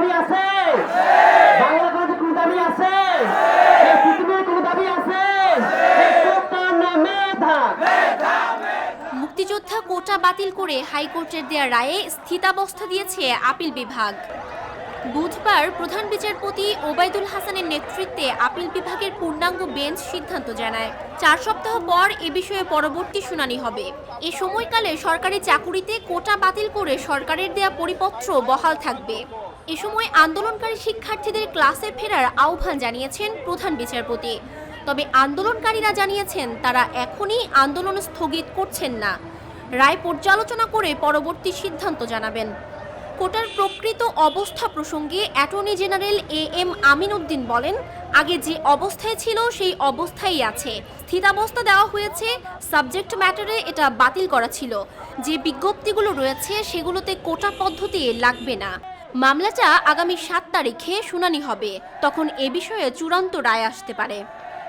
দাবি আছে? বাংলা কলেজে কোনো দাবি আছে? এই পৃথিবীর কোনো দাবি আছে? এই কোটা না মেধা? মুক্তিযোদ্ধা কোটা বাতিল করে হাইকোর্টের দেয়া রায়ে স্থিতাবস্থা দিয়েছে আপিল বিভাগ। বুধবার প্রধান বিচারপতি ওবায়দুল হাসানের নেতৃত্বে আপিল বিভাগের পূর্ণাঙ্গ বেঞ্চ সিদ্ধান্ত জানায় 4 সপ্তাহ পর এ বিষয়ে পরবর্তী শুনানি হবে। এ সময়কালে সরকারি চাকুরিতে কোটা বাতিল করে সরকারের দেয়া পরিপত্র বহাল থাকবে। এ সময় আন্দোলনকারী শিক্ষার্থীদের ক্লাসে ফেরার আহ্বান জানিয়েছেন প্রধান বিচারপতি। তবে আন্দোলনকারীরা জানিয়েছেন তারা এখনই আন্দোলন স্থগিত করছেন না, রায় পর্যালোচনা করে পরবর্তী সিদ্ধান্ত জানাবেন। কোটার প্রকৃত অবস্থা প্রসঙ্গে attorney general AM Amin Uddin বলেন, আগে যে অবস্থায় ছিল সেই অবস্থায় আছে। স্থিতাবস্থা দেওয়া হয়েছে, সাবজেক্ট ম্যাটারে এটা বাতিল করা ছিল। যে বিজ্ঞপ্তিগুলো রয়েছে সেগুলোতে কোটা পদ্ধতি লাগবে না। মামলাটা আগামী 7 তারিখে শুনানি হবে, তখন এ বিষয়ে চূড়ান্ত রায় আসতে পারে।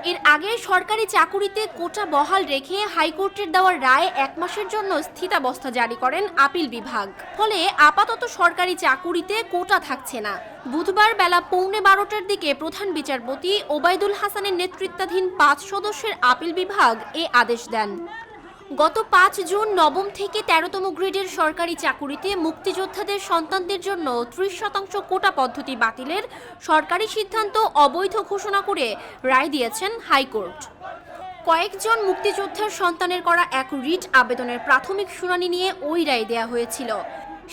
এর আগে সরকারি চাকুরিতে কোটা বহাল রেখে হাইকোর্টের দেওয়া রায় 1 মাসের জন্য স্থিতাবস্থা জারি করেন আপিল বিভাগ। ফলে আপাতত সরকারি চাকুরিতে কোটা থাকছে না। বুধবার বেলা 11:15টার দিকে প্রধান বিচারপতি ওবায়দুল হাসানের নেতৃত্বাধীন 5 সদস্যের আপিল বিভাগ এ আদেশ দেন। গত 5 জুন নবম থেকে 13তম গ্রেডের সরকারি চাকুরিতে মুক্তিযোদ্ধাদের সন্তানদের জন্য 30% কোটা পদ্ধতি বাতিলের সরকারি সিদ্ধান্ত অবৈধ ঘোষণা করে রায় দিয়েছেন হাইকোর্ট। কয়েকজন মুক্তিযোদ্ধার সন্তানের করা এক রিট আবেদনের প্রাথমিক শুনানি নিয়ে ওই রায় দেয়া হয়েছিল।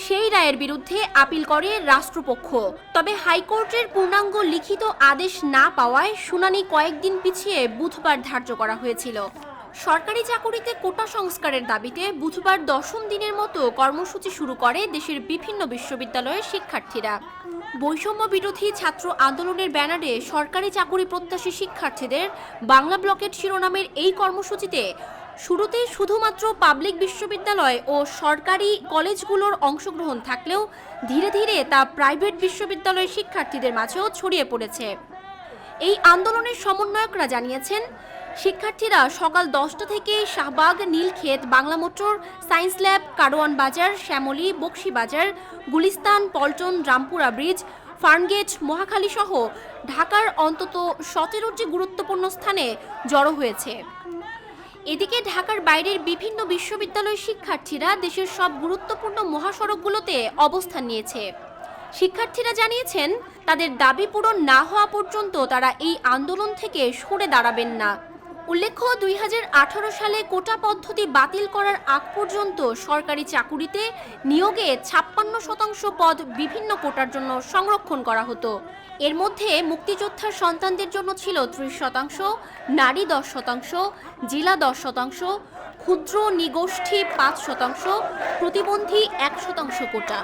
সেই রায়ের বিরুদ্ধে আপিল করে রাষ্ট্রপক্ষ। তবে হাইকোর্টের পূর্ণাঙ্গ লিখিত আদেশ না পাওয়ায় শুনানি কয়েকদিন পিছিয়ে বুধবার ধার্য করা হয়েছিল। সরকারি চাকুরিতে কোটা সংস্কারের দাবিতে বুধবার 10ম দিনের মতো কর্মসূচি শুরু করে দেশের বিভিন্ন বিশ্ববিদ্যালয়ের শিক্ষার্থীরা। বৈষম্য বিরোধী ছাত্র আন্দোলনের ব্যানারে সরকারি চাকুরি প্রত্যাশী শিক্ষার্থীদের বাংলা ব্লকেট শিরোনামের এই কর্মসূচিতে শুরুতে শুধুমাত্র পাবলিক বিশ্ববিদ্যালয় ও সরকারি কলেজগুলোর অংশগ্রহণ থাকলেও ধীরে ধীরে তা প্রাইভেট বিশ্ববিদ্যালয়ের শিক্ষার্থীদের মাঝেও ছড়িয়ে পড়েছে। এই আন্দোলনের সমন্বয়করা জানিয়েছেন, শিক্ষার্থীরা সকাল 10টা থেকে Shahbag, Nilkhet, Bangla motor, science lab, Karwan বাজার, শ্যামলী, বকশীবাজার, গুলিস্তান, পল্টন, রামপুরা ব্রিজ, ফার্মগেট, মহাখালী সহ ঢাকার অন্তত 17টি গুরুত্বপূর্ণ স্থানে জড়ো হয়েছে। এদিকে ঢাকার বাইরের বিভিন্ন বিশ্ববিদ্যালয়ের শিক্ষার্থীরা দেশের সব গুরুত্বপূর্ণ মহাসড়কগুলোতে অবস্থান নিয়েছে। শিক্ষার্থীরা জানিয়েছেন, তাদের দাবি পূরণ না হওয়া পর্যন্ত তারা এই আন্দোলন থেকে সরে দাঁড়াবেন না। উল্লেখ্য, 2018 সালে কোটা পদ্ধতি বাতিল করার আগ পর্যন্ত সরকারি চাকুরিতে নিয়োগে 56% পদ বিভিন্ন কোটার জন্য সংরক্ষণ করা হতো। এর মধ্যে মুক্তিযোদ্ধার সন্তানদের জন্য ছিল 30%, নারী 10%, জেলা 10%, ক্ষুদ্র নিগোষ্ঠী 5%, প্রতিবন্ধী 1% কোটা।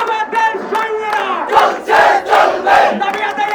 আমাদের সৈন্যরা চলছে চলবে দাবি আদায়